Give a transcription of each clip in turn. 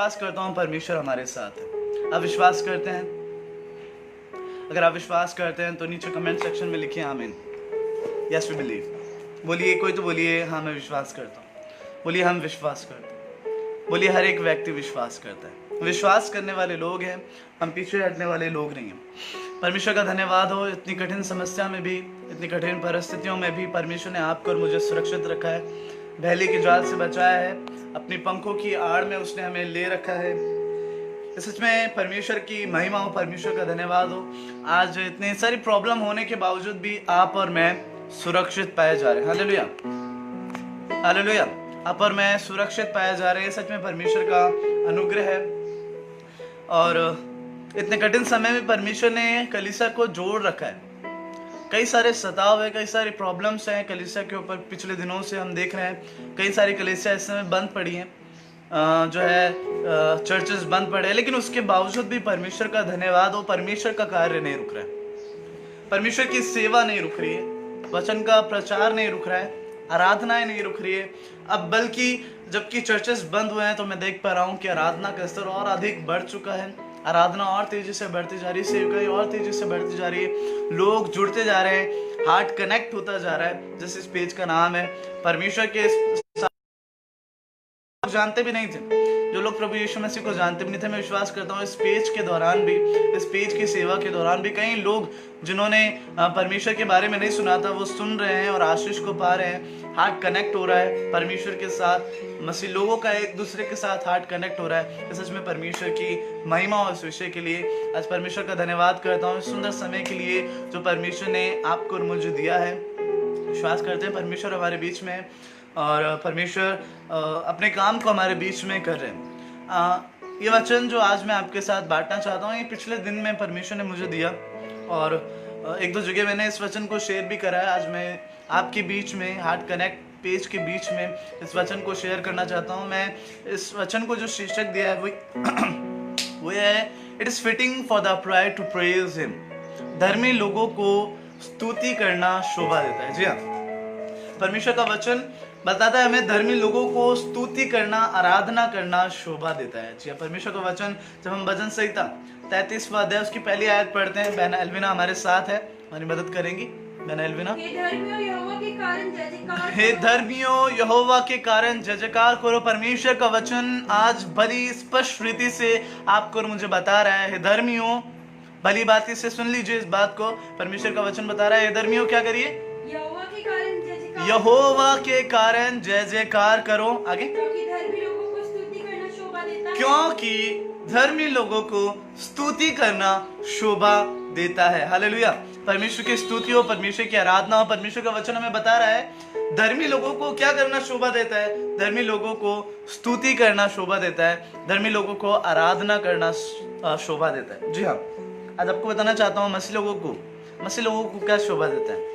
विश्वास करता हूँ परमेश्वर हमारे साथ है। आप विश्वास करते हैं? अगर आप विश्वास करते हैं तो नीचे कमेंट सेक्शन में लिखिए आमीन। Yes we believe. बोलिए, कोई तो बोलिए हाँ मैं विश्वास करता हूँ। बोलिए हम विश्वास करते हैं। बोलिए हर एक व्यक्ति विश्वास करता है। विश्वास करने वाले लोग हैं, हम पीछे हटने वाले लोग नहीं हैं। परमेश्वर का धन्यवाद हो, इतनी कठिन समस्या में भी, इतनी कठिन परिस्थितियों में भी परमेश्वर ने आपको और मुझे सुरक्षित रखा है, भैली के जाल से बचाया है, अपनी पंखों की आड़ में उसने हमें ले रखा है। सच में परमेश्वर की महिमा हो, परमेश्वर का धन्यवाद हो। आज इतनी सारी प्रॉब्लम होने के बावजूद भी आप और मैं सुरक्षित पाए जा रहे हैं। Hallelujah, hallelujah. आप और मैं सुरक्षित पाए जा रहे हैं। सच में परमेश्वर का अनुग्रह है। और इतने कठिन समय में परमेश्वर ने कलीसिया को जोड़ रखा है। कई सारे सताव है, कई सारी प्रॉब्लम्स हैं कलीसिया के ऊपर। पिछले दिनों से हम देख रहे हैं कई सारी कलीसिया इस समय बंद पड़ी हैं, जो है चर्चेस बंद पड़े हैं, लेकिन उसके बावजूद भी परमेश्वर का धन्यवाद हो, परमेश्वर का कार्य नहीं रुक रहा है, परमेश्वर की सेवा नहीं रुक रही है, वचन का प्रचार नहीं रुक रहा है, आराधनाएं नहीं रुक रही है। अब बल्कि जबकि चर्चेस बंद हुए हैं तो मैं देख पा रहा हूँ कि आराधना का स्तर और अधिक बढ़ चुका है। आराधना और तेजी से बढ़ती जा रही है, सेवकाई और तेजी से बढ़ती जा रही है, लोग जुड़ते जा रहे हैं, हार्ट कनेक्ट होता जा रहा है। जैसे इस पेज का नाम है, परमेश्वर के जानते भी नहीं थे, जो लोग प्रभु यीशु मसीह को जानते भी नहीं थे, मैं विश्वास करता हूँ इस पेज के दौरान भी, इस पेज की सेवा के दौरान भी कई लोग जिन्होंने परमेश्वर के बारे में नहीं सुना था वो सुन रहे हैं और आशीष को पा रहे हैं। हार्ट कनेक्ट हो रहा है परमेश्वर के साथ, मसीह लोगों का एक दूसरे के साथ हार्ट कनेक्ट हो रहा है। सच में परमेश्वर की महिमा और इस विषय के लिए आज परमेश्वर का धन्यवाद करता हूँ, सुंदर समय के लिए जो परमेश्वर ने आपको और मुझे दिया है। विश्वास करते हैं परमेश्वर हमारे बीच में है और परमेश्वर अपने काम को हमारे बीच में कर रहे हैं। ये वचन जो आज मैं आपके साथ बांटना चाहता हूँ, ये पिछले दिन में परमेश्वर ने मुझे दिया और एक दो जगह मैंने इस वचन को शेयर भी करा है। आज मैं आपके बीच में, हार्ट कनेक्ट पेज के बीच में इस वचन को शेयर करना चाहता हूँ। मैं इस वचन को जो शीर्षक दिया है वो है, it is fitting for the upright to praise him. धर्मी लोगों को स्तुति करना शोभा देता है। जी हाँ, परमेश्वर का वचन बताता है हमें धर्मी लोगों को स्तुति करना, आराधना करना शोभा देता है। जी हाँ, परमेश्वर का वचन जब हम भजन संहिता 33वां अध्याय उसकी पहली आयत पढ़ते हैं, बहन एल्विना हमारे साथ है, हमारी मदद करेंगी। बहन एल्विना। हे धर्मियों यहोवा के कारण जय जयकार, हे धर्मियों यहोवा के कारण जय जयकार करो। परमेश्वर का वचन आज बड़ी स्पष्ट रीति से आपको और मुझे बता रहा है। हे धर्मियों, भली बात से सुन लीजिए इस बात को। परमेश्वर का वचन बता रहा है, हे धर्मियों क्या करिए? यहोवा के कारण जय जयकार, यहोवा के कारण जय जयकार करो। आगे, क्योंकि धर्मी लोगों को स्तुति करना शोभा देता है। क्योंकि धर्मी लोगों को स्तुति करना शोभा देता है। हालेलुया। परमेश्वर की स्तुति हो, परमेश्वर की आराधना हो। परमेश्वर का वचन हमें बता रहा है धर्मी लोगों को क्या करना शोभा देता है? धर्मी लोगों को स्तुति करना शोभा देता है, धर्मी लोगों को आराधना करना शोभा देता है। जी हाँ, आज आपको बताना चाहता हूँ मसीह लोगों को क्या शोभा देता है।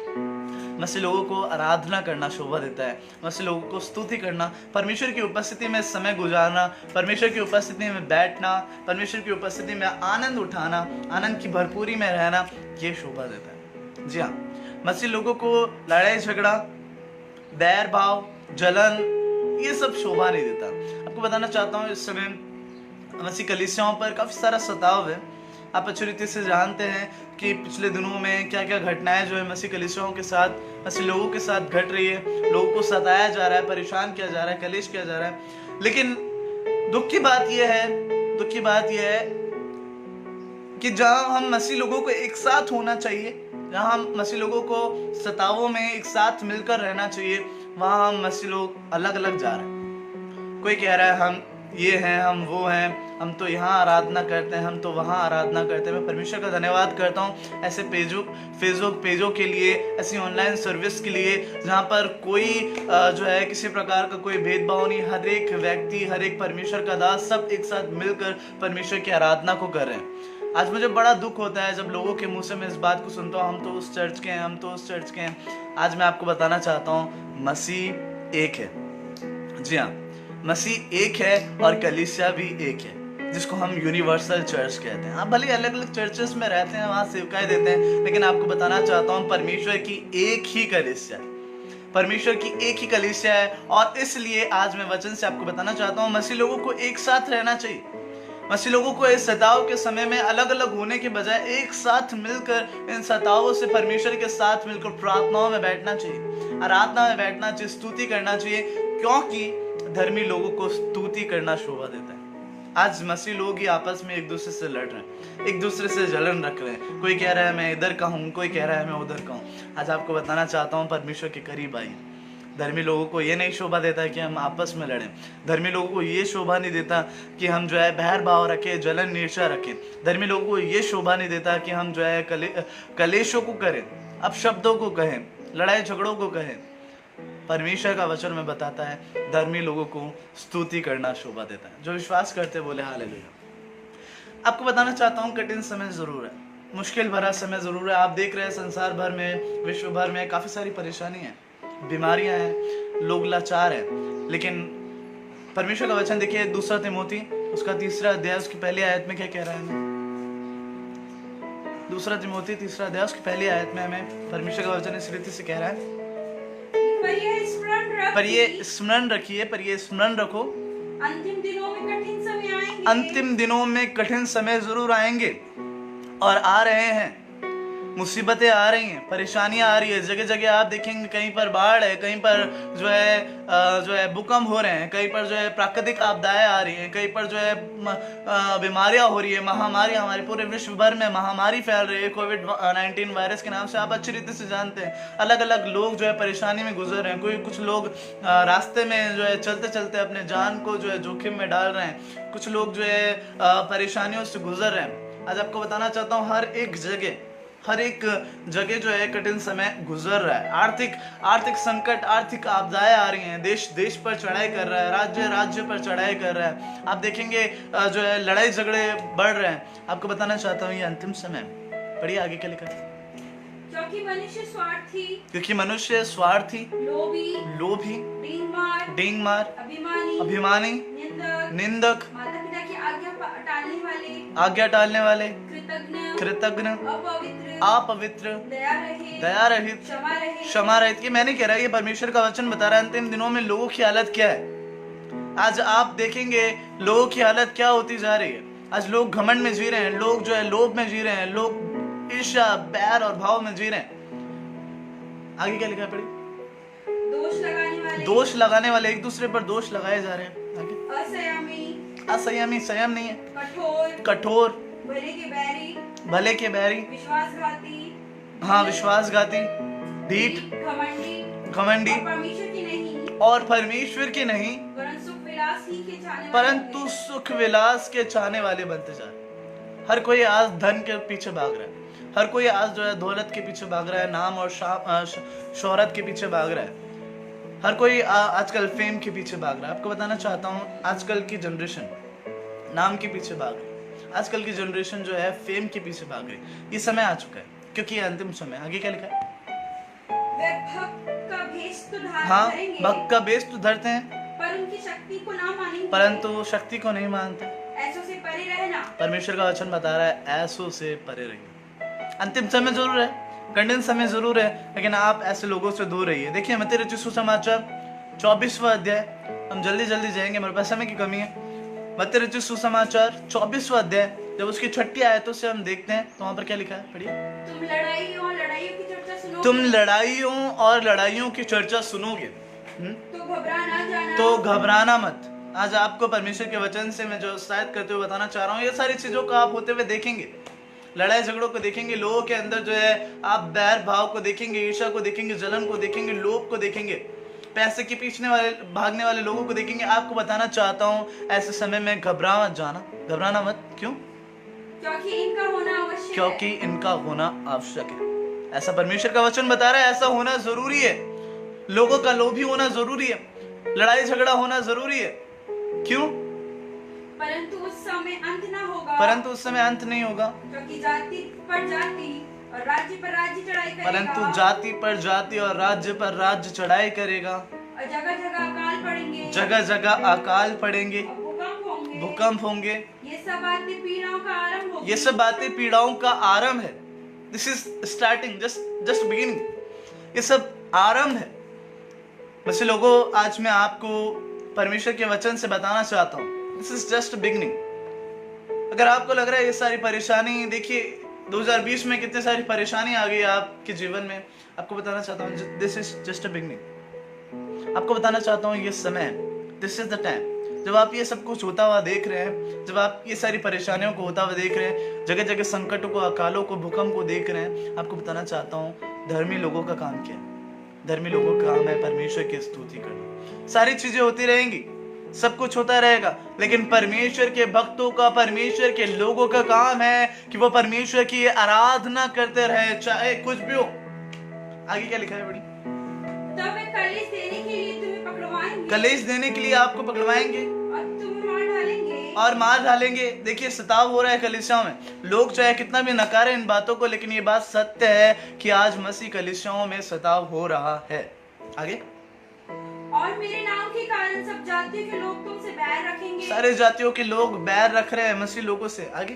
मसीह लोगों को आराधना करना शोभा देता है, मसीह लोगों को स्तुति करना, परमेश्वर की उपस्थिति में समय गुजारना, परमेश्वर की उपस्थिति में बैठना, परमेश्वर की उपस्थिति में आनंद उठाना, आनंद की भरपूरी में रहना, ये शोभा देता है। जी हाँ, मसीह लोगों को लड़ाई झगड़ा, बैर भाव, जलन, ये सब शोभा नहीं देता। आपको बताना चाहता हूँ इस समय मसीह कलीसियाओं पर काफी सारा सताव है। आप अच्छी रीति से जानते हैं कि पिछले दिनों में क्या क्या घटनाएं जो है मसीह कलीसियाओं के साथ, मसीह लोगों के साथ घट रही है। लोगों को सताया जा रहा है, परेशान किया जा रहा है, कलेश किया जा रहा है। लेकिन दुख की बात यह है कि जहां हम मसीह लोगों को एक साथ होना चाहिए, जहां हम मसीह लोगों को सतावों में एक साथ मिलकर रहना चाहिए, वहां हम मसीह लोग अलग अलग जा रहे हैं। कोई कह रहा है हम ये हैं, हम वो हैं, हम तो यहाँ आराधना करते हैं, हम तो वहाँ आराधना करते हैं। मैं परमेश्वर का धन्यवाद करता हूँ ऐसे फेसबुक पेजों के लिए, ऐसी ऑनलाइन सर्विस के लिए जहाँ पर कोई जो है किसी प्रकार का कोई भेदभाव नहीं, हर एक व्यक्ति, हर एक परमेश्वर का दास सब एक साथ मिलकर परमेश्वर की आराधना को कर रहे हैं। आज मुझे बड़ा दुख होता है जब लोगों के मुंह से मैं इस बात को सुनता हूँ, हम तो उस चर्च के हैं, हम तो उस चर्च के हैं। आज मैं आपको बताना चाहता हूँ मसीह एक है। जी हाँ, मसीह एक है और कलीसिया भी एक है, जिसको हम यूनिवर्सल चर्च कहते हैं। आप भले अलग अलग चर्चेस में रहते हैं, वहाँ सेवकाएं देते हैं, लेकिन आपको बताना चाहता हूँ परमेश्वर की एक ही कलीसिया है। परमेश्वर की एक ही कलीसिया है। और इसलिए आज मैं वचन से आपको बताना चाहता हूँ, मसीह लोगों को एक साथ रहना चाहिए। मसीह लोगों को इस सताव के समय में अलग अलग होने के बजाय एक साथ मिलकर इन सतावों से परमेश्वर के साथ मिलकर प्रार्थनाओं में बैठना चाहिए, आराधना में बैठना चाहिए, स्तुति करना चाहिए, क्योंकि धर्मी लोगों को स्तुति करना शोभा देता है। आज मसीह लोग ही आपस में एक दूसरे से लड़ रहे हैं, एक दूसरे से जलन रख रहे हैं। कोई कह रहा है मैं इधर का हूँ, कोई कह रहा है मैं उधर का हूँ। आज आपको बताना चाहता हूँ, परमेश्वर के करीब आइए। धर्मी लोगों को ये नहीं शोभा देता कि हम आपस में लड़ें। धर्मी लोगों को ये शोभा नहीं देता कि हम जो है बैर भाव रखें, जलन ईर्ष्या रखें। धर्मी लोगों को ये शोभा नहीं देता कि हम जो है कलेशों को करें, अपशब्दों को कहें, लड़ाई झगड़ों को कहें। परमेश्वर का वचन में बताता है धर्मी लोगों को स्तुति करना शोभा देता है। जो विश्वास करते बोले हालेलुया। आपको बताना चाहता हूँ, कठिन समय जरूर है, मुश्किल भरा समय जरूर है। आप देख रहे हैं संसार भर में, विश्व भर में काफी सारी परेशानी है, बीमारियां हैं, लोग लाचार हैं। लेकिन परमेश्वर का वचन देखिए, 2 तिमोथी उसका 3 अध्याय उसकी पहली आयत में क्या कह रहा है हमें? 2 तिमोथी 3 अध्याय उसकी पहली आयत में हमें परमेश्वर का वचन इस रीति से कह रहा है, पर ये स्मरण रखिए, पर ये स्मरण रखो, अंतिम दिनों में कठिन समय आएंगे। अंतिम दिनों में कठिन समय जरूर आएंगे और आ रहे हैं। मुसीबतें आ रही हैं, परेशानियां आ रही है, जगह जगह आप देखेंगे कहीं पर बाढ़ है, कहीं पर जो है भूकंप हो रहे हैं, कहीं पर जो है प्राकृतिक आपदाएं आ रही हैं, कहीं पर जो है बीमारियां हो रही है, महामारी, हमारे पूरे विश्व भर में महामारी फैल रही है कोविड-19 वायरस के नाम से। आप अच्छी रीति से जानते हैं अलग अलग लोग जो है परेशानी में गुजर रहे हैं। कुछ लोग रास्ते में जो है चलते चलते अपने जान को जो है जोखिम में डाल रहे हैं, कुछ लोग जो है परेशानियों से गुजर रहे हैं। आज आपको बताना चाहता हूँ, हर एक जगह जो है कठिन समय गुजर रहा है। आर्थिक संकट, आर्थिक आपदाएं आ रही हैं, देश पर चढ़ाई कर रहा है, राज्य पर चढ़ाई कर रहा है। आप देखेंगे जो है लड़ाई झगड़े बढ़ रहे हैं। आपको बताना चाहता हूँ, ये अंतिम समय। पढ़िए आगे क्या लिखा है। क्योंकि मनुष्य स्वार्थी, लोभी, डींगमार, अभिमानी, निंदक, आज्ञा टालने वाले, कृतज्ञ, अपवित्र, दया रहित, क्षमा रहित। ये मैं नहीं कह रहा, ये परमेश्वर का वचन बता रहा है। अंतिम दिनों में लोगों की हालत क्या है। आज आप देखेंगे लोगों की हालत क्या होती जा रही है। आज लोग घमंड में जी रहे हैं, लोग जो है लोभ में जी रहे हैं, लोग ईर्ष्या, बैर और भाव में जी रहे हैं। आगे क्या लिखा है पढ़ी। दोष लगाने वाले, एक दूसरे पर दोष लगाए जा रहे हैं। आगे असंयमी, संयम नहीं है, कठोर, भले के बैरी, विश्वासघाती, ढीठ, घमंडी और परमेश्वर के नहीं परंतु सुख विलास के चाहने वाले बनते जा रहे। हर कोई आज धन के पीछे भाग रहा है, हर कोई आज जो है दौलत के पीछे भाग रहा है, नाम और शोहरत के पीछे भाग रहा है। हर कोई आजकल फेम के पीछे भाग रहा है। आपको बताना चाहता हूँ, आजकल की जनरेशन नाम के पीछे भाग रही है, आजकल की जनरेशन जो है फेम के पीछे भाग रही है। ये समय आ चुका है, क्योंकि ये अंतिम समय। आगे क्या लिखा है। भक्त का भेष तो धरते हैं, परंतु शक्ति को नहीं मानते। ऐसों से परे रहना। परमेश्वर का वचन बता रहा है, ऐसों से परे रहिए। अंतिम समय जरूर है, कठिन समय जरूर है, लेकिन आप ऐसे लोगों से दूर रहिए। देखिए मत्ती रचित सुसमाचार 24वां अध्याय, हम जल्दी जाएंगे, मेरे पास समय की कमी है। मत्ती रचित सुसमाचार 24वां अध्याय, जब उसकी 6ठी आयतों से हम देखते हैं तो वहां पर क्या लिखा है, पढ़िए। तुम लड़ाइयों और लड़ाइयों की चर्चा सुनोगे तो घबराना मत। आज आपको परमेश्वर के वचन से मैं जो शायद करते हुए बताना चाह रहा हूँ, ये सारी चीजों को आप होते हुए देखेंगे। लड़ाई झगड़ों को देखेंगे, लोगों के अंदर जो है आप बैर भाव को देखेंगे, ईर्ष्या को देखेंगे, जलन को देखेंगे, लोभ को देखेंगे, पैसे के पीछे भागने वाले लोगों को देखेंगे। आपको बताना चाहता हूँ, ऐसे समय में घबराना मत। क्यों? क्योंकि इनका होना आवश्यक है। ऐसा परमेश्वर का वचन बता रहा है, ऐसा होना जरूरी है। लोगों का लोभी होना जरूरी है, लड़ाई झगड़ा होना जरूरी है। क्यों? परंतु उस समय अंत ना होगा। परंतु उस समय अंत नहीं होगा, क्योंकि जाति पर जाति और राज्य पर राज्य चढ़ाई करेगा। परंतु जाति पर जाति और राज्य पर राज्य चढ़ाई करेगा। और जगह जगह अकाल पड़ेंगे। जगह जगह अकाल पड़ेंगे, भूकंप होंगे। ये सब बातें पीड़ाओं का आरंभ होगी। ये सब बातें पीड़ाओं का आरंभ है। This is starting, just beginning. ये सब आरंभ है। वैसे लोगों, आज मैं आपको परमेश्वर के वचन से बताना चाहता हूँ, दिस इज जस्ट बिगनिंग। अगर आपको लग रहा है ये सारी परेशानी, देखिए 2020 में कितनी सारी परेशानी आ गई आपके जीवन में, आपको बताना चाहता हूँ this is just a beginning. आपको बताना चाहता हूँ ये समय, दिस इज द टाइम, जब आप ये सब कुछ होता हुआ देख रहे हैं, जब आप ये सारी परेशानियों को होता हुआ देख रहे हैं, जगह जगह संकटों को, अकालों को, भूकंप को देख रहे हैं, आपको बताना चाहता हूँ धर्मी लोगों का काम क्या है। धर्मी लोगों का काम है परमेश्वर की स्तुति करना। सारी चीजें होती रहेंगी, सब कुछ होता रहेगा, लेकिन परमेश्वर के भक्तों का, परमेश्वर के लोगों का काम है कि वो परमेश्वर की आराधना करते रहे, चाहे कुछ भी हो। आगे क्या लिखा है बड़ी? तब वे कलेश देने के लिए तुम्हें पकड़वाएंगे, कलेश देने के लिए आपको पकड़वाएंगे और तुम्हें मार डालेंगे। और मार डालेंगे। देखिए सताव हो रहा है कलीसियाओं में, लोग चाहे कितना भी नकारे इन बातों को, लेकिन ये बात सत्य है कि आज मसीह कलीसियाओं में सताव हो रहा है। आगे, और मेरे नाम के कारण सब जातियों के लोग तुमसे बैर रखेंगे। सारे जातियों के लोग बैर रख रहे हैं मसीह लोगों से। आगे,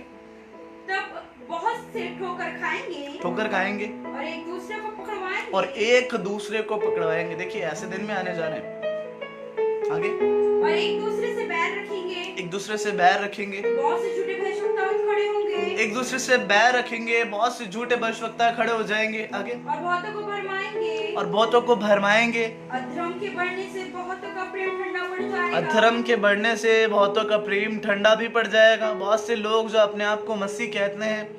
तब बहुत से ठोकर खाएंगे, ठोकर खाएंगे और एक दूसरे को पकड़वाएंगे, और एक दूसरे को पकड़वाएंगे। देखिए ऐसे दिन में आने जा रहे हैं। आगे, और एक दूसरे से बैर रखेंगे, एक दूसरे से बैर रखेंगे, बहुत से झूठे भविष्यवक्ता खड़े होंगे, एक दूसरे से बैर रखेंगे, बहुत से झूठे भविष्यवक्ता खड़े हो जाएंगे। आगे, और बहुतों को भरमाएंगे, और बहुतों को भरमाएंगे। अधर्म के बढ़ने से बहुतों का प्रेम ठंडा पड़ जाएगा। अधर्म के बढ़ने से बहुतों का प्रेम ठंडा भी पड़ जाएगा। बहुत से लोग जो अपने आप को मसीह कहते हैं,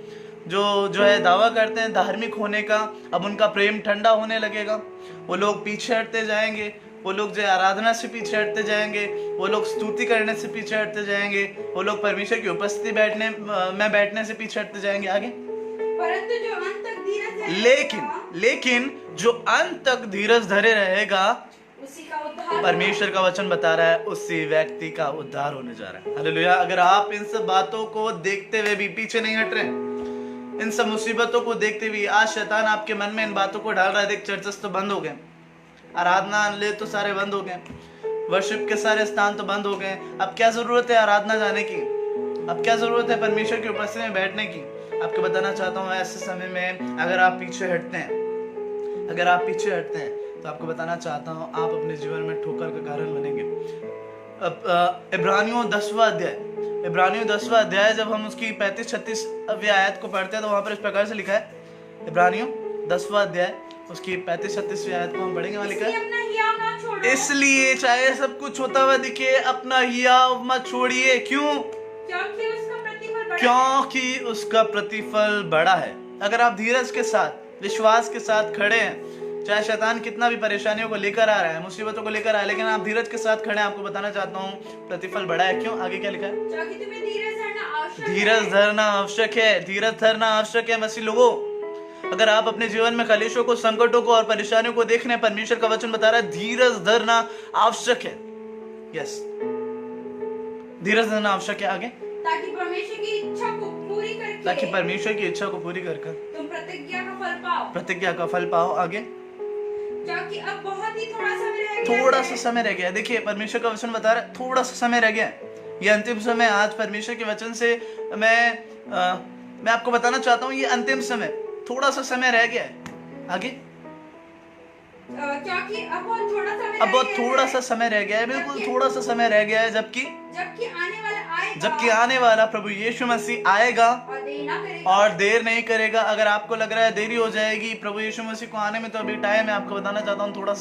जो है दावा करते हैं धार्मिक होने का, अब उनका प्रेम ठंडा होने लगेगा। वो लोग पीछे हटते जाएंगे, वो लोग जो आराधना से पीछे हटते जाएंगे, वो लोग स्तुति करने से पीछे हटते जाएंगे, वो लोग परमेश्वर की उपस्थिति बैठने से पीछे हटते जाएंगे। आगे, परंतु जो अंत तक धीरज धरे लेकिन जो अंत तक धीरज धरे रहेगा, उसी का उद्धार, परमेश्वर का वचन बता रहा है, उसी व्यक्ति का उद्धार होने जा रहा है। हालेलुया। अगर आप इन सब बातों को देखते हुए भी पीछे नहीं हट रहे, इन सब मुसीबतों को देखते हुए, आज शैतान आपके मन में इन बातों को डाल रहा है, देख चर्चेस तो बंद हो गए, आराधना ले तो सारे बंद हो गए, वर्शिप के सारे स्थान तो बंद हो गए, अब क्या जरूरत है आराधना जाने की, अब क्या जरूरत है परमेश्वर की उपस्थिति में बैठने की। आपको बताना चाहता हूँ ऐसे समय में अगर आप पीछे हटते हैं, तो आपको बताना चाहता हूँ आप अपने जीवन में ठोकर का कारण बनेंगे। इब्रानियों 10वां अध्याय जब हम उसकी 35-36 आयत को पढ़ते हैं तो वहां पर इस प्रकार से लिखा है, इब्रानियों 10वां अध्याय उसकी 35-36 आयत को हम पढ़ेंगे। वहां लिखा है, अपना हियाव ना छोड़ो, इसलिए चाहे सब कुछ होता हुआ दिखे अपना हियाव मत छोड़िए। क्यों? क्योंकि उसका प्रतिफल बड़ा है। अगर आप धीरज के साथ, विश्वास के साथ खड़े हैं, चाहे शैतान कितना भी परेशानियों को लेकर आ रहा है, मुसीबतों को लेकर आ रहा है, लेकिन आप धीरज के साथ खड़े हैं, आपको बताना चाहता हूँ प्रतिफल बड़ा है। क्यों? आगे क्या लिखा है? तुम्हें धीरज धरना आवश्यक है। धीरज धरना आवश्यक है मसीह लोगों। अगर आप अपने जीवन में कलेशों को, संकटों को और परेशानियों को देख रहे हैं, परमेश्वर का वचन बता रहा है धीरज धरना आवश्यक है। यस, धीरज धरना आवश्यक है। आगे, ताकि परमेश्वर की इच्छा को पूरी करके तुम प्रतिज्ञा का फल पाओ। आगे, क्योंकि अब बहुत ही थोड़ा सा समय रह गया। देखिए परमेश्वर का वचन बता रहा है थोड़ा सा समय रह गया, ये अंतिम समय। आज परमेश्वर के वचन से मैं आपको बताना चाहता हूँ ये अंतिम समय, थोड़ा सा समय रह गया है। आगे, क्योंकि अब बहुत थोड़ा सा समय रह गया है, बिल्कुल थोड़ा सा समय रह गया है, जबकि आने वाला प्रभु यीशु मसीह आएगा और देर नहीं करेगा। अगर आपको लग रहा है देरी हो जाएगी प्रभु यीशु मसीह को आने में, तो अभी टाइम है। आपको बताना चाहता हूँ थोड़ा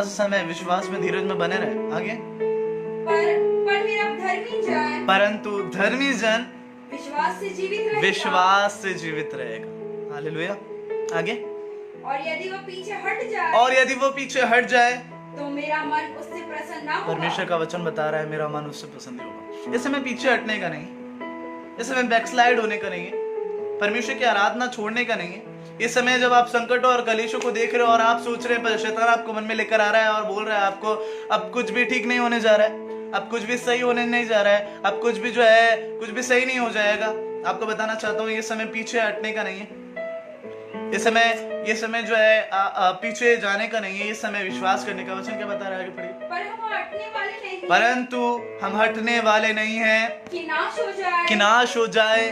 सा समय विश्वास में, धीरज में बने रहे। आगे, परंतु धर्मी जन विश्वास से जीवित रहेगा। हालेलुया। आगे, और यदि वो पीछे हट जाए तो मेरा मन उससे प्रसन्न ना होगा। परमेश्वर का वचन बता रहा है मेरा मन उससे प्रसन्न होगा। इस समय पीछे हटने का नहीं, इस समय बैकस्लाइड होने का नहीं है, परमेश्वर की आराधना छोड़ने का नहीं है। इस समय जब आप संकटों और कलेशों को देख रहे हो और आप सोच रहे हैं, शैतान आपको मन में लेकर आ रहा है और बोल रहा है आपको अब कुछ भी ठीक नहीं होने जा रहा है, अब कुछ भी सही होने नहीं जा रहा है, अब कुछ भी सही नहीं हो जाएगा। आपको बताना चाहता हूँ ये समय पीछे हटने का नहीं है, ये समय जो है पीछे जाने का नहीं है, ये समय विश्वास करने का। वचन क्या बता रहा है, आगे पढ़िए। परंतु हम हटने वाले नहीं हैं कि नाश हो जाए,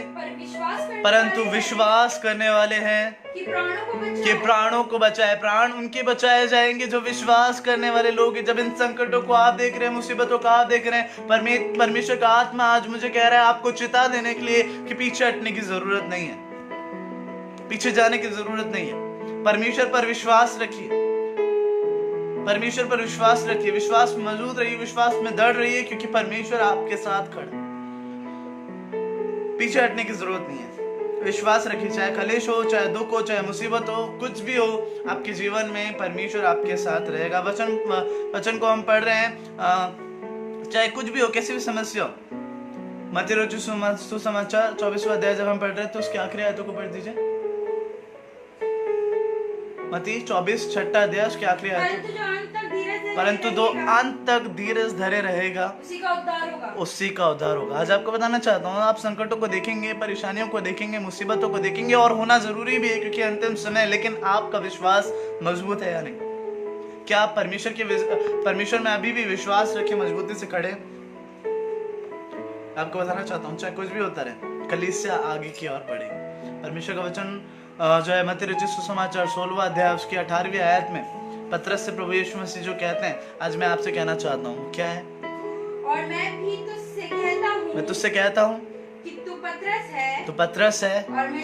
परंतु विश्वास करने वाले हैं कि प्राणों को बचाए। प्राण उनके बचाए जाएंगे जो विश्वास करने वाले लोग हैं। जब इन संकटों को आप देख रहे हैं, मुसीबतों को आप देख रहे हैं, परमेश्वर का आत्मा आज मुझे कह रहा है आपको चिता देने के लिए कि पीछे हटने की जरूरत नहीं है, पीछे जाने की जरूरत नहीं है। परमेश्वर पर विश्वास रखिए, परमेश्वर पर विश्वास रखिए, विश्वास में मौजूद रहिए, विश्वास में दृढ़ रहिए, क्योंकि परमेश्वर आपके साथ खड़ा। पीछे हटने की जरूरत नहीं है। विश्वास रखिए, चाहे कलेश हो, चाहे दुख हो, चाहे मुसीबत हो, कुछ भी हो आपके जीवन में, परमेश्वर आपके साथ रहेगा। वचन को हम पढ़ रहे हैं, चाहे कुछ भी हो, कैसी भी समस्या हो। मत्ती रचित सुसमाचार 24वां अध्याय जब हम पढ़ रहे हैं तो उसके आखिरी आयतों को पढ़ दीजिए। मत्ती 24 छठा अध्याय उसके आखिरी आयत। परंतु जो अंत तक धीरज धरे रहेगा उसी का उद्धार होगा। आज आपको बताना चाहता हूँ, आप संकटों को देखेंगे, परेशानियों को देखेंगे, मुसीबतों को देखेंगे, और होना जरूरी भी है क्योंकि अंतिम समय है। लेकिन आपका विश्वास मजबूत है या नहीं? क्या आप परमेश्वर में अभी भी विश्वास रखे, मजबूती से खड़े? आपको बताना चाहता हूँ, चाहे कुछ भी होता रहे, कलीसिया आगे की ओर बढ़ेगी। परमेश्वर का वचन जो है मत्ती रचित सुसमाचार 16वां अध्याय उसकी 18वीं आयत में पतरस से प्रभु यीशु मसीह जो कहते हैं, आज मैं आपसे कहना चाहता हूँ, क्या है? और मैं भी तुझसे कहता हूँ कि तू पतरस है, और मैं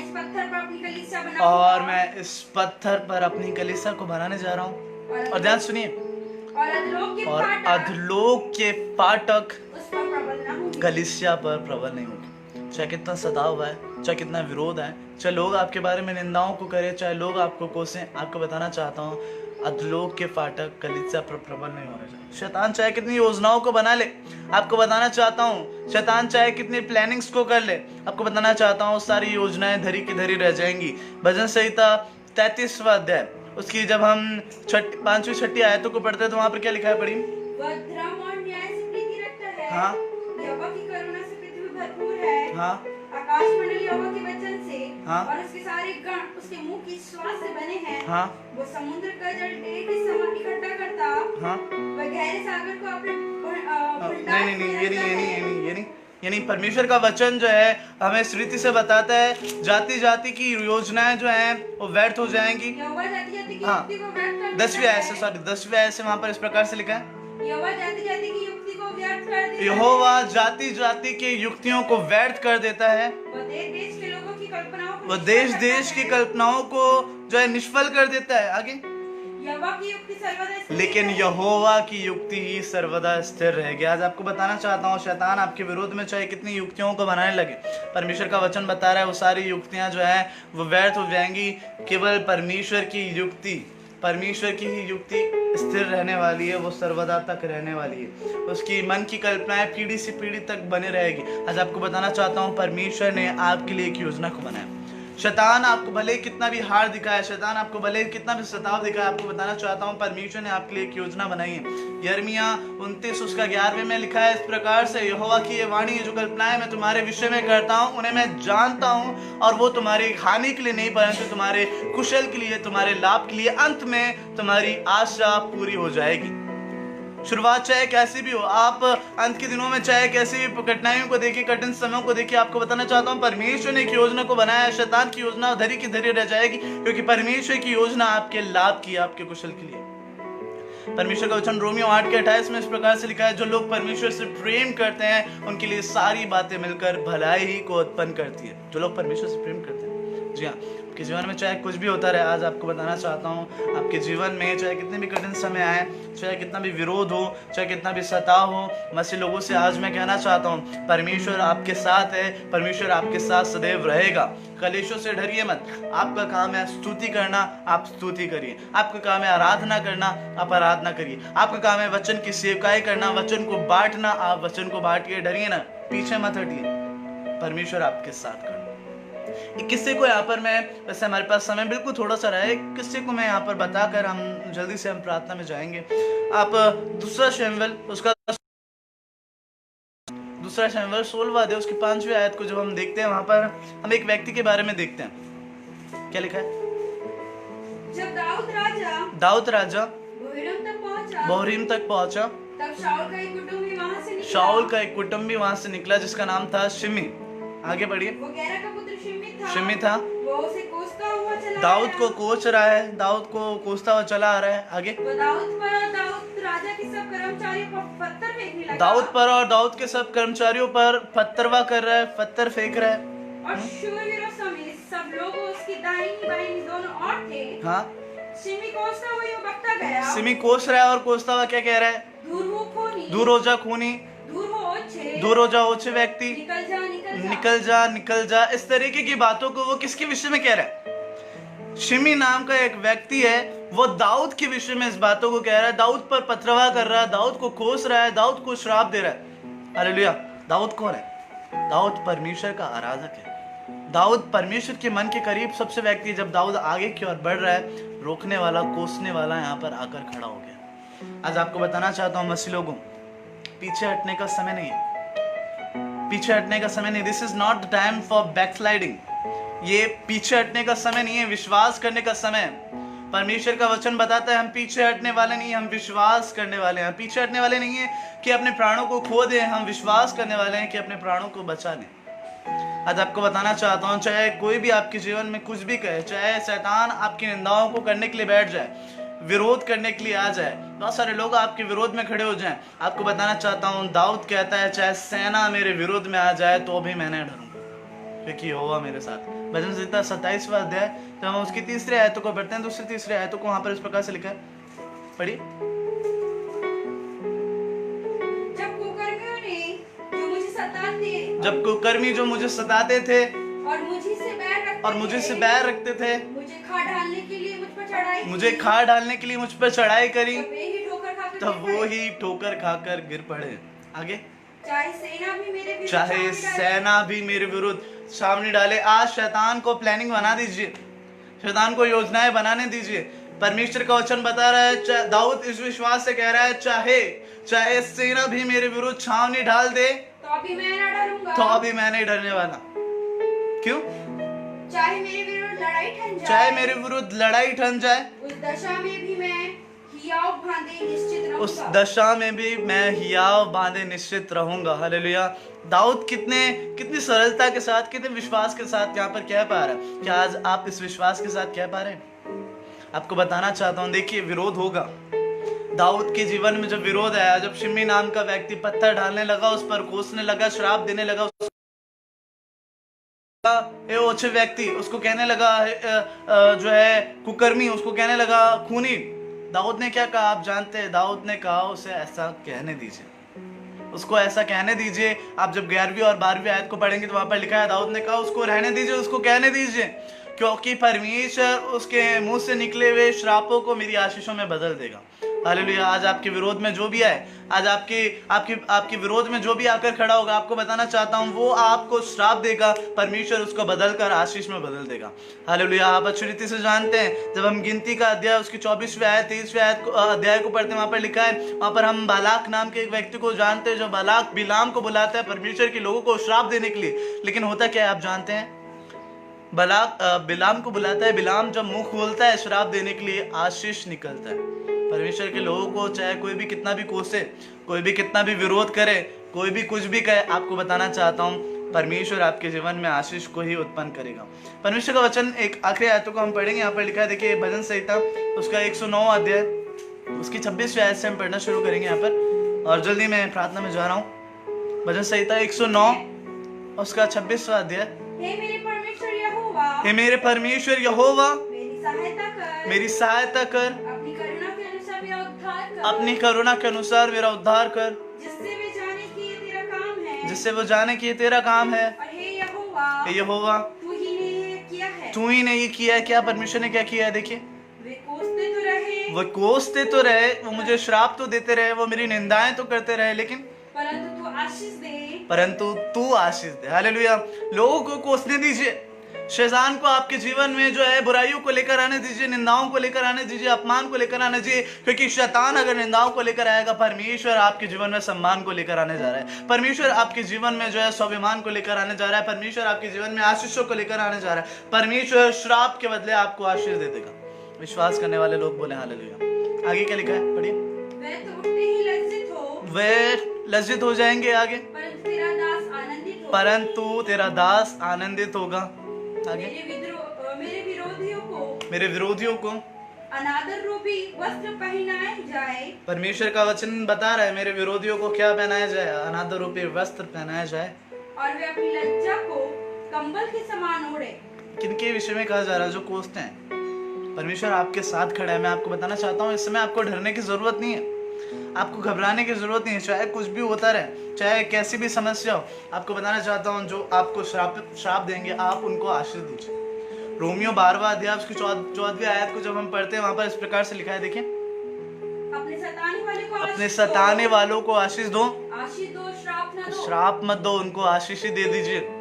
इस पत्थर पर अपनी कलीसिया को बनाने जा रहा हूँ। और ध्यान सुनिए, और अधलोक के फाटक कलीसिया पर प्रबल नहीं होंगे। चाहे कितना सताव हुआ है, चाहे कितना विरोध है, चाहे लोग आपके बारे में निंदाओं को करें, चाहे लोग आपको कोसें, आपको बताना चाहता हूँ, अधलोक के फाटक कलीसिया पर प्रबल नहीं होने चाहिए। शैतान चाहे कितनी योजनाओं को बना ले, आपको बताना चाहता हूँ, शैतान चाहे कितनी प्लानिंग्स को कर ले, आपको बताना चाहता हूँ, सारी योजनाएं धरी की धरी रह जाएंगी। भजन संहिता 33वां अध्याय उसकी जब हम 5वीं 6वीं आयतों को पढ़ते हैं तो वहां पर क्या लिखा है, पढ़ी। वह धर्म और न्याय से प्रीति रखता है। हाँ, यहोवा की करुणा से पृथ्वी भरपूर है। हाँ, आकाश मंडल यहोवा के वचन से, हाँ, और उसके सारे गण उसके मुंह की श्वास से बने हैं। हाँ, वो समुद्र का जल डेरे के समान इकट्ठा करता। हाँ, वह गहरे सागर को अपने ये नहीं। परमेश्वर का वचन जो है हमें इस रीति से बताता है, जाति जाति की योजनाएं जो हैं वो व्यर्थ हो जाएंगी। यहोवा जाति जाति की हाँ, युक्ति को व्यर्थ कर 10वीं आयत से वहां पर इस प्रकार से लिखा है, यहोवा जाति जाति की युक्ति को व्यर्थ कर देता है। यहोवा जाति जाति की युक्तियों को व्यर्थ कर देता है। वह देश के लोगों की कल्पनाओं को, वो देश की कल्पनाओं को जो है निष्फल कर देता है। आगे, यहोवा की युक्ति सर्वदा स्थिर लेकिन है। यहोवा की युक्ति ही सर्वदा स्थिर रहेगी। आज आपको बताना चाहता हूँ, शैतान आपके विरोध में चाहे कितनी युक्तियों को बनाने लगे, परमेश्वर का वचन बता रहा है वो सारी युक्तियां जो है वो व्यर्थ हो जाएंगी। केवल परमेश्वर की ही युक्ति स्थिर रहने वाली है, वो सर्वदा तक रहने वाली है। उसकी मन की कल्पनाएं पीढ़ी से पीढ़ी तक बने रहेगी। आज आपको बताना चाहता हूँ, परमेश्वर ने आपके लिए एक योजना को बनाया। शैतान आपको भले कितना भी हार दिखाए, शैतान आपको भले कितना भी सताव दिखाए, आपको बताना चाहता हूँ परमेश्वर ने आपके लिए एक योजना बनाई है। यिर्मयाह 29 उसका 11वें में लिखा है इस प्रकार से, यहोवा की ये वाणी है, जो कल्पनाएं मैं तुम्हारे विषय में करता हूँ उन्हें मैं जानता हूँ, और वो तुम्हारी हानि के लिए नहीं परंतु तुम्हारे कुशल के लिए, तुम्हारे लाभ के लिए, अंत में तुम्हारी आशा पूरी हो जाएगी। शुरुआत चाहे कैसी भी हो, आप अंत के दिनों में चाहे कैसी भी कठिनाइयों को देखिए, कठिन समयों को देखिए, आपको बताना चाहता हूँ परमेश्वर ने एक योजना को बनाया है। शैतान की योजना धरी की धरी रह जाएगी, क्योंकि परमेश्वर की योजना आपके लाभ की, आपके कुशल के लिए। परमेश्वर का वचन रोमियो 8:28 में इस प्रकार से लिखा है, जो लोग परमेश्वर से प्रेम करते हैं उनके लिए सारी बातें मिलकर भलाई ही को उत्पन्न करती है। जो लोग परमेश्वर से प्रेम करते हैं, जी हाँ, आपके जीवन में चाहे कुछ भी होता रहे, आज आपको बताना चाहता हूँ, आपके जीवन में चाहे कितने भी कठिन समय आए, चाहे कितना भी विरोध हो, चाहे कितना भी सताव हो, मसीह लोगों से आज मैं कहना चाहता हूँ परमेश्वर आपके साथ है, परमेश्वर आपके साथ सदैव रहेगा। कलेशों से डरिए मत। आपका काम है स्तुति करना, आप स्तुति करिए। आपका काम है आराधना करना, आप आराधना करिए। आपका काम है वचन की सेवकाई करना, वचन को बांटना, आप वचन को बांटिए। डरिए ना, पीछे मत हटिए, परमेश्वर आपके साथ करना। एक किस्से को यहाँ पर मैं, वैसे हमारे पास समय बिल्कुल थोड़ा सा रहा है, एक किस्से को मैं यहाँ पर बताकर हम जल्दी से हम प्रार्थना में जाएंगे। आप दूसरा शमूएल उसका 16वां अध्याय उसकी 5वीं आयत को जब हम देखते हैं, वहां पर हम एक व्यक्ति के बारे में देखते हैं। क्या लिखा है? जब दाऊद राजा बोहरीम तक पहुंचा, तब शाऊल का एक कुटुंबी वहां से निकला जिसका नाम था शिमी। आगे बढ़िए। वो गेरा का पुत्र शिमी था। वो उसे कोसता हुआ चला दाऊद आया। को कोच रहा है, दाऊद को कोसता हुआ चला आ रहा है। आगे। वो दाऊद राजा के सब कर्मचारियों पर पत्थर फेंकने लगा। दाऊद पर और दाऊद के सब कर्मचारियों पर पत्थरवा कर रहा है, पत्थर फेंक रहा है। और शूरवीरों समेत सब लोग उसकी दाहिनी बाहिनी दोनों ओर थे। हाँ। शिमी कोसता हुआ यूं बकता गया। शिमी कोस रहा है और कोसता हुआ क्या कह रहा है? दूर हो खूनी, दूर हो जा खूनी, दूर हो जा ओछे व्यक्ति, निकल जा निकल जा, निकल जा। इस तरीके की बातों को वो किसके विषय में कह रहा है? शिमी नाम का एक व्यक्ति है, वो दाऊद के विषय में इस बातों को कह रहा है। दाऊद पर पथरवा कर रहा है, दाऊद को कोस रहा है, दाऊद को श्राप दे रहा है। हालेलुया। दाऊद कौन है? दाऊद परमेश्वर का आराधक है। दाऊद परमेश्वर के मन के करीब सबसे व्यक्ति है। जब दाऊद आगे की ओर बढ़ रहा है, रोकने वाला, कोसने वाला यहाँ पर आकर खड़ा हो गया। आज आपको बताना चाहता हूँ मसीह लोगों, पीछे हटने का समय नहीं है। पीछे हटने का समय नहीं। This is not the time for backsliding. ये पीछे हटने का समय नहीं है, विश्वास करने का समय है। परमेश्वर का वचन बताता है हम पीछे हटने वाले नहीं, हम विश्वास करने वाले हैं। पीछे हटने वाले नहीं है कि अपने प्राणों को खो दें, हम विश्वास करने वाले हैं कि अपने प्राणों को बचा लें। आज आपको बताना चाहता हूँ, चाहे कोई भी आपके जीवन में कुछ भी कहे, चाहे शैतान आपकी निंदाओं को करने के लिए बैठ जाए, विरोध करने के लिए आ जाए, बहुत सारे लोग आपके विरोध में खड़े हो जाएं, आपको बताना चाहता हूँ, दाऊद कहता है चाहे सेना मेरे विरोध में आ जाए तो भी मैं नहीं डरूंगा, क्योंकि यहोवा मेरे साथ। भजन संहिता 27वां अध्याय, जब हम उसकी तीसरी आयतों को पढ़ते हैं, दूसरी तीसरी आयतों को वहां पर इस प्रकार से लिखा है, पढ़िए। जब कुकर्मी जो मुझे सताते थे और मुझे से बैर रखते थे, मुझे खा डालने के लिए मुझ पर चढ़ाई करी, तब वो ही ठोकर खाकर गिर पड़े। आगे। चाहे सेना भी मेरे विरुद्ध सामने डाले। आज शैतान को प्लानिंग बना दीजिए, शैतान को योजनाएं बनाने दीजिए। परमेश्वर का वचन बता रहा है, दाऊद इस विश्वास से कह रहा है, चाहे सेना भी मेरे विरुद्ध छावनी डाल दे तो अभी मैं ना डरूंगा, तो अभी मैं नहीं डरने वाला। क्यों? चाहे मेरे विरुद्ध लड़ाई ठन जाए, उस दशा में भी मैं हियाव बांधे निश्चित रहूंगा। हालेलुया। दाऊद कितनी सरलता के साथ, कितने विश्वास के साथ यहाँ पर कह पा रहा है। क्या आज आप इस विश्वास के साथ कह पा रहे हैं? आपको बताना चाहता हूँ, देखिए विरोध होगा। दाऊद के जीवन में जब विरोध आया, जब शिमी नाम का व्यक्ति पत्थर डालने लगा, उस पर कोसने लगा, श्राप देने लगा, ओछे व्यक्ति उसको कहने लगा, जो है कुकर्मी उसको कहने लगा खूनी, दाऊद ने क्या कहा आप जानते हैं? दाऊद ने कहा उसे ऐसा कहने दीजिए, उसको ऐसा कहने दीजिए। आप जब 11वीं और 12वीं आयत को पढ़ेंगे तो वहां पर लिखा है, दाऊद ने कहा उसको रहने दीजिए, उसको कहने दीजिए, क्योंकि परमेश्वर उसके मुंह से निकले हुए श्रापों को मेरी आशीषों में बदल देगा। हालेलुया। आज आपके विरोध में जो भी आए, आज आपके विरोध में जो भी आकर खड़ा होगा, आपको बताना चाहता हूं, वो आपको श्राप देगा, परमेश्वर उसको बदलकर आशीष में बदल देगा। हालेलुया। आप अच्छी रीति से जानते हैं, जब हम गिनती का अध्याय उसकी 24वीं आयत 23वीं आयत अध्याय को पढ़ते हैं, वहां पर लिखा है, वहां पर हम बालाक नाम के एक व्यक्ति को जानते हैं, जो बालाक बिलाम को बुलाता है परमेश्वर के लोगों को श्राप देने के लिए। लेकिन होता क्या है आप जानते हैं? बालाक बिलाम को बुलाता है, बिलाम जब मुंह खोलता है श्राप देने के लिए, आशीष निकलता है। परमेश्वर के लोगों को चाहे कोई भी कितना भी कोसे, कोई भी कितना भी विरोध करे, कोई भी कुछ भी कहे, आपको बताना चाहता हूँ, परमेश्वर आपके जीवन में आशीष को ही उत्पन्न करेगा। परमेश्वर का वचन एक आखिरी आयतों को हम पढ़ेंगे, यहाँ पर लिखा है, देखिए भजन संहिता उसका 109 अध्याय उसकी 26वीं आयत से हम पढ़ना शुरू करेंगे यहाँ पर, और जल्दी मैं प्रार्थना में जा रहा हूँ। भजन संहिता 109 उसका 26वां अध्याय। हे मेरे परमेश्वर यहोवा मेरी सहायता कर, अपनी करुणा के अनुसार मेरा उद्धार कर, जिससे वे जाने कि ये तेरा काम है, जिससे वो जाने कि ये तेरा काम है। और हे यहोवा, तू ही ने ये किया है। क्या परमेश्वर ने क्या किया है? देखिए, वे कोसते तो रहे, वो मुझे श्राप तो देते रहे, वो मेरी निंदाएं तो करते रहे, लेकिन परंतु तू आशीष दे। हालेलुया। लोगों को कोसने दीजिए, शैतान को आपके जीवन में जो है बुराइयों को लेकर आने दीजिए, निंदाओं को लेकर आने दीजिए, अपमान को लेकर आने दीजिए, क्योंकि शैतान अगर निंदाओं को लेकर आएगा, परमेश्वर आपके जीवन में सम्मान को लेकर आने जा रहा है। परमेश्वर आपके जीवन में जो है स्वाभिमान को लेकर आने जा रहा है। परमेश्वर आपके जीवन में आशीषों को लेकर आने जा रहा है। परमेश्वर श्राप के बदले आपको आशीष दे देगा। विश्वास करने वाले लोग बोले हालेलुया। आगे क्या लिखा है, पढ़िए। वह तो उठते ही लज्जित हो, वे लज्जित हो जाएंगे। आगे, परंतु तेरा दास आनंदित हो, परंतु तेरा दास आनंदित होगा। आगे, मेरे विरोधियों को अनादर रूपी वस्त्र पहनाए जाए। परमेश्वर का वचन बता रहा है मेरे विरोधियों को क्या पहनाया जाए, अनादर रूपी वस्त्र पहनाया जाए, और वे अपनी लज्जा को कंबल के समान ओढ़े। किनके विषय में कहा जा रहा है, जो कोसते हैं। परमेश्वर आपके साथ खड़ा है। मैं आपको बताना चाहता हूँ, इस समय आपको डरने की जरूरत नहीं है, आपको घबराने की जरूरत नहीं है। चाहे कुछ भी होता रहे, चाहे कैसी भी समस्या हो, आपको बताना चाहता हूँ, जो आपको श्राप देंगे आप उनको आशीष दीजिए। रोमियो 12वां अध्याय उसकी 14वीं आयत को जब हम पढ़ते हैं, वहां पर इस प्रकार से लिखा है, देखिए, अपने सताने वालों को आशीष दो, श्राप मत दो, उनको आशीष ही दे दीजिए।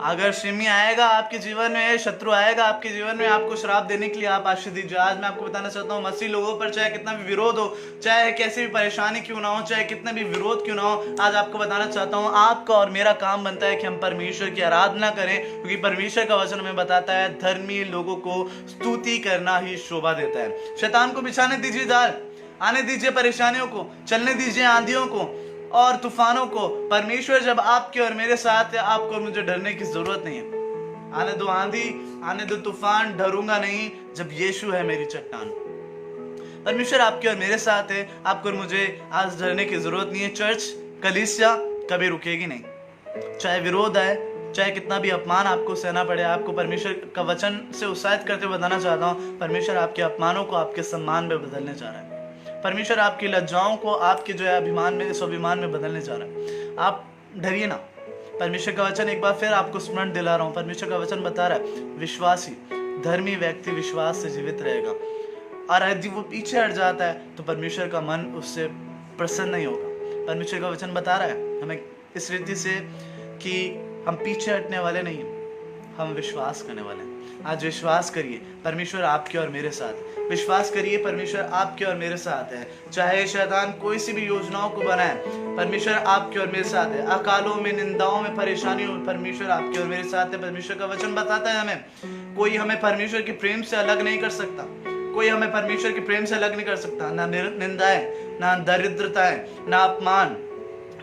अगर सिमी आएगा आपके जीवन में, शत्रु आएगा आपके जीवन में, आपको श्राप देने के लिए आप आशीष दीजिए। आज मैं आपको बताना चाहता हूँ, मसीह लोगों पर चाहे कितना भी विरोध हो, चाहे कैसी भी परेशानी क्यों ना हो, चाहे कितना भी विरोध क्यों ना हो, आज आपको बताना चाहता हूँ, आपका और मेरा काम बनता है कि हम परमेश्वर की आराधना करें, क्योंकि परमेश्वर का वचन हमें बताता है धर्मी लोगों को स्तुति करना ही शोभा देता है। शैतान को बिछाने दीजिए जाल, आने दीजिए परेशानियों को, चलने दीजिए आंधियों को और तूफानों को। परमेश्वर जब आपके और मेरे साथ है, आपको और मुझे डरने की जरूरत नहीं है। आने दो आंधी, आने दो तूफान, डरूंगा नहीं जब यीशु है मेरी चट्टान। परमेश्वर आपके और मेरे साथ है, आपको और मुझे आज डरने की जरूरत नहीं है। चर्च कलीसिया कभी रुकेगी नहीं, चाहे विरोध आए, चाहे कितना भी अपमान आपको सहना पड़े। आपको परमेश्वर का वचन से उत्साहित करते हुए बताना चाहता हूँ, परमेश्वर आपके अपमानों को आपके सम्मान में बदलने जा रहा है। परमेश्वर आपकी लज्जाओं को आपके जो है अभिमान में, स्वाभिमान में बदलने जा रहा है। आप डरिए ना। परमेश्वर का वचन एक बार फिर आपको स्मरण दिला रहा हूँ, परमेश्वर का वचन बता रहा है, विश्वासी धर्मी व्यक्ति विश्वास से जीवित रहेगा, और यदि वो पीछे हट जाता है तो परमेश्वर का मन उससे प्रसन्न नहीं होगा। परमेश्वर का वचन बता रहा है हमें इस रीति से कि हम पीछे हटने वाले नहीं, हम विश्वास करने वाले हैं। आज विश्वास करिए, परमेश्वर आपके और मेरे साथ। विश्वास करिए, परमेश्वर आपके और मेरे साथ है। चाहे शैतान कोई सी भी योजनाओं को बनाए, परमेश्वर आपके और मेरे साथ है। अकालों में, निंदाओं में, परेशानियों में परमेश्वर आपके और मेरे साथ है। परमेश्वर का वचन बताता है हमें, कोई हमें परमेश्वर के प्रेम से अलग नहीं कर सकता, कोई हमें परमेश्वर के प्रेम से अलग नहीं कर सकता। ना निंदाएं, ना दरिद्रताएं, ना अपमान,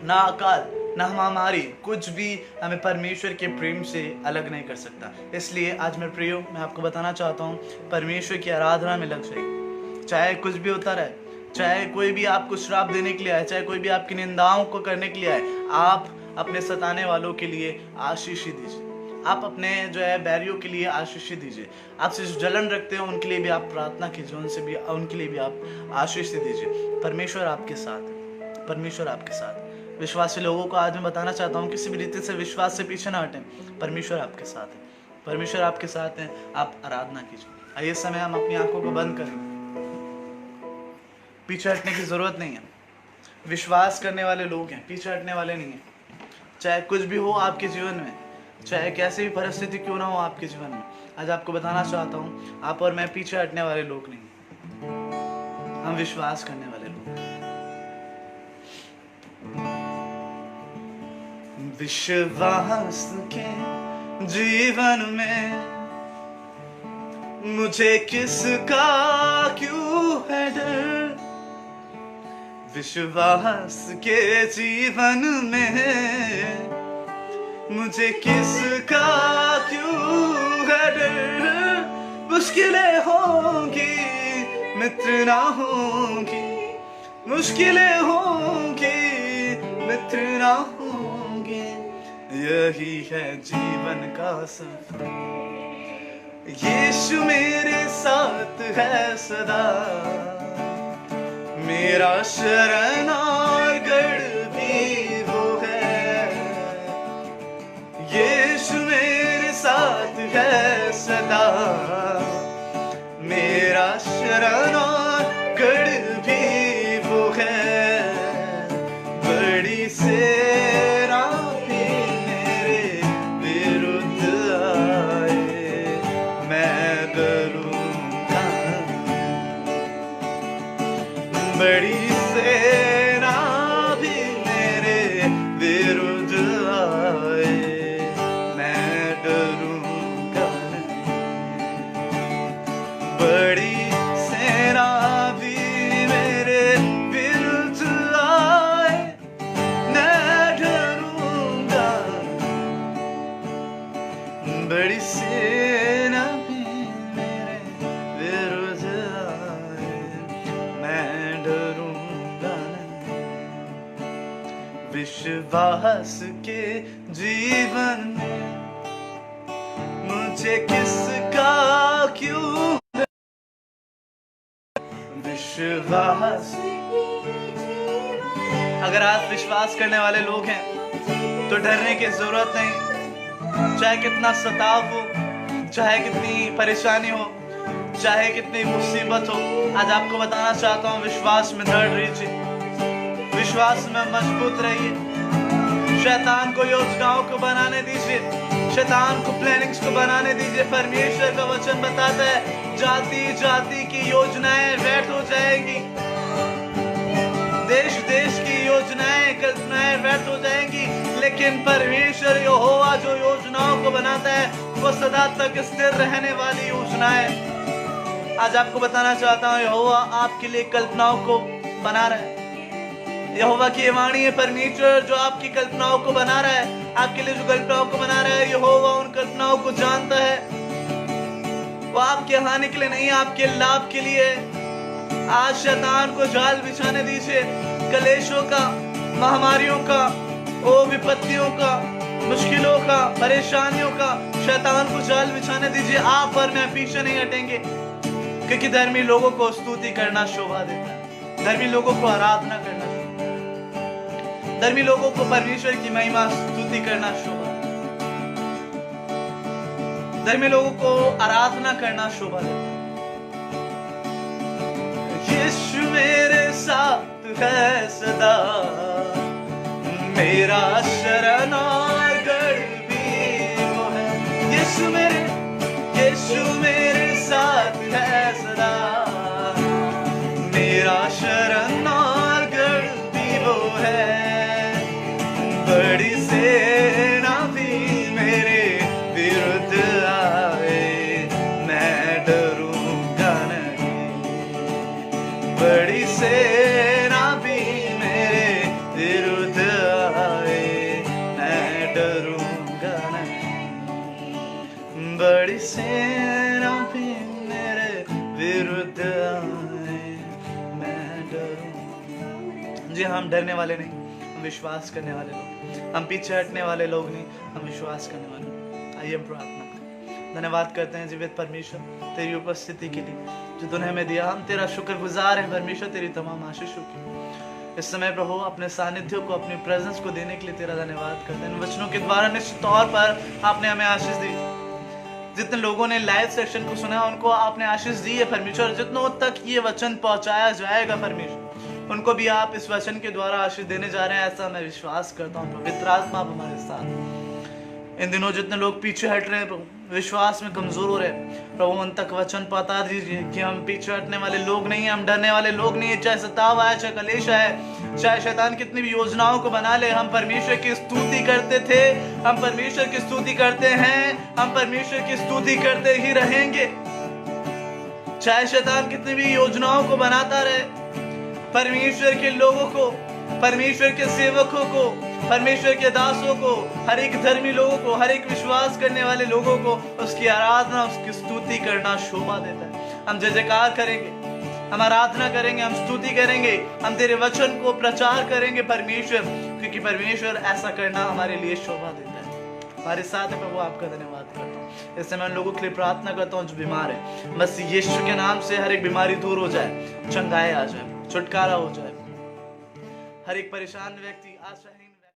ना अकाल, ना महामारी, कुछ भी हमें परमेश्वर के प्रेम से अलग नहीं कर सकता। इसलिए आज मेरे प्रियो, मैं आपको बताना चाहता हूँ, परमेश्वर की आराधना में लग जाइए। चाहे कुछ भी होता रहे, चाहे कोई भी आपको श्राप देने के लिए आए, चाहे कोई भी आपकी निंदाओं को करने के लिए आए, आप अपने सताने वालों के लिए आशीष ही दीजिए। आप अपने जो है बैरियों के लिए आशीष ही दीजिए। आपसे जो जलन रखते हैं उनके लिए भी आप प्रार्थना कीजिए, उनके लिए भी आप आशीष ही दीजिए। परमेश्वर आपके साथ है, परमेश्वर आपके साथ। विश्वासी लोगों को आज मैं बताना चाहता हूँ, किसी भी रीति से विश्वास से पीछे ना हटें। परमेश्वर आपके साथ है, परमेश्वर आपके साथ है। आप आराधना कीजिए। आइए इस समय हम अपनी आंखों को बंद करें। पीछे हटने की जरूरत नहीं है। विश्वास करने वाले लोग हैं, पीछे हटने वाले नहीं हैं। चाहे कुछ भी हो आपके जीवन में, चाहे कैसी भी परिस्थिति क्यों ना हो आपके जीवन में, आज आपको बताना चाहता हूँ, आप और मैं पीछे हटने वाले लोग नहीं, हम विश्वास करने वाले लोग। विश्वास के जीवन में मुझे किसका क्यों है डर, विश्वास के जीवन में मुझे किसका क्यों है डर। मुश्किलें होंगी मित्र ना होंगी, मुश्किलें होंगी मित्र ना होंगे, यही है जीवन का सफर। यीशु मेरे साथ है सदा, मेरा शरण और गढ़ भी वो है। यीशु मेरे साथ है सदा, मेरा शरण और गढ़ भी वो है। बड़ी सेना भी मेरे विरुद्ध आए, मैं डरूंगा। बड़ी सेना विश्वास के जीवन में मुझे किसका क्यों विश्वास। अगर आप विश्वास करने वाले लोग हैं तो डरने की जरूरत नहीं। चाहे कितना सताव हो, चाहे कितनी परेशानी हो, चाहे कितनी मुसीबत हो, आज आपको बताना चाहता हूँ विश्वास में दृढ़ रहिए, विश्वास में मजबूत रहिए। शैतान को योजनाओं को बनाने दीजिए, शैतान को प्लानिंग्स को बनाने दीजिए। परमेश्वर का वचन बताता है जाति जाति की योजनाएं व्यर्थ हो जाएंगी, देश देश की योजनाएं कल्पनाएं व्यर्थ हो जाएंगी, लेकिन परमेश्वर यहोवा जो योजनाओं को बनाता है वो सदा तक स्थिर रहने वाली योजनाएं। आज आपको बताना चाहता हूँ यहोवा आपके लिए कल्पनाओं को बना रहा है। यहोवा की वाणी है, परमेश्वर जो आपकी कल्पनाओं को बना रहा है, आपके लिए जो कल्पनाओं को बना रहा है, यहोवा उन कल्पनाओं को जानता है। वो आपके हानि के लिए नहीं, आपके लाभ के लिए। आज शैतान को जाल बिछाने दीजिए, कलेशों का, महामारियों का, ओ विपत्तियों का, मुश्किलों का, परेशानियों का शैतान को जाल बिछाने दीजिए। आप पर मैं पीछे नहीं हटेंगे, क्योंकि धर्मी लोगों को स्तुति करना शोभा देता है, धर्मी लोगों को आराधना करना, धर्मी लोगों को परमेश्वर की महिमा स्तुति करना शोभा, धर्मी लोगों को आराधना करना शोभा देता है। यीशु मेरे साथ है सदा, मेरा शरण और गढ़ भी वो है। यीशु मेरे साथ है सदा, मेरा शरण और गढ़ भी वो है। बड़ी सेना भी मेरे विरुद्ध आए, मैं डरूंगा नहीं। बड़ी सेना भी मेरे विरुद्ध आए, मैं डरूंगा नहीं। बड़ी सेना भी मेरे विरुद्ध आए, मैं डरूंगा। जी हम डरने वाले नहीं, हम विश्वास करने वाले लोग, हम पीछे हटने वाले लोग नहीं, हम विश्वास करने वाले लोग। आइए हम प्रार्थना करें। धन्यवाद करते हैं जीवित परमेश्वर तेरी उपस्थिति के लिए जो तूने हमें दिया। हम तेरा शुक्रगुजार हैं परमेश्वर तेरी तमाम आशीषों की। इस समय प्रभु अपने सानिध्य को, अपनी प्रेजेंस को देने के लिए तेरा धन्यवाद करते हैं। इन वचनों के द्वारा निश्चित तौर पर आपने हमें आशीष दी। जितने लोगों ने लाइव सेक्शन को सुना उनको आपने आशीष दी है परमेश्वर। जितनों तक ये वचन पहुंचाया जाएगा परमेश्वर, उनको भी आप इस वचन के द्वारा आशीष देने जा रहे हैं, ऐसा मैं विश्वास करता हूँ। पवित्र आत्मा आप हमारे साथ। इन दिनों जितने लोग पीछे हट रहे हैं प्रभु, विश्वास में कमजोर हो रहे हैं प्रभु, उन तक वचन पहुंचा दीजिए कि हम पीछे हटने वाले लोग नहीं हैं, हम डरने वाले लोग नहीं है। चाहे सताव आए, चाहे कलेश आए, चाहे शैतान कितनी भी योजनाओं को बना ले, हम परमेश्वर की स्तुति करते थे, हम परमेश्वर की स्तुति करते हैं, हम परमेश्वर की स्तुति करते ही रहेंगे। चाहे शैतान कितनी भी योजनाओं को बनाता रहे, परमेश्वर के लोगों को, परमेश्वर के सेवकों को, परमेश्वर के दासों को, हर एक धर्मी लोगों को, हर एक विश्वास करने वाले लोगों को उसकी आराधना, उसकी स्तुति करना शोभा देता है। हम जय जयकार करेंगे, हम आराधना करेंगे, हम स्तुति करेंगे, हम तेरे वचन को प्रचार करेंगे परमेश्वर, क्योंकि परमेश्वर ऐसा करना हमारे लिए शोभा देता है। हमारे साथ है प्रभु, आपका धन्यवाद करता हूँ। इस समय उन लोगों के लिए प्रार्थना करता हूँ जो बीमार है, बस यीशु के नाम से हर एक बीमारी दूर हो जाए, चंगाई आ जाए, छुटकारा हो जाए। हर एक परेशान व्यक्ति, आशाहीन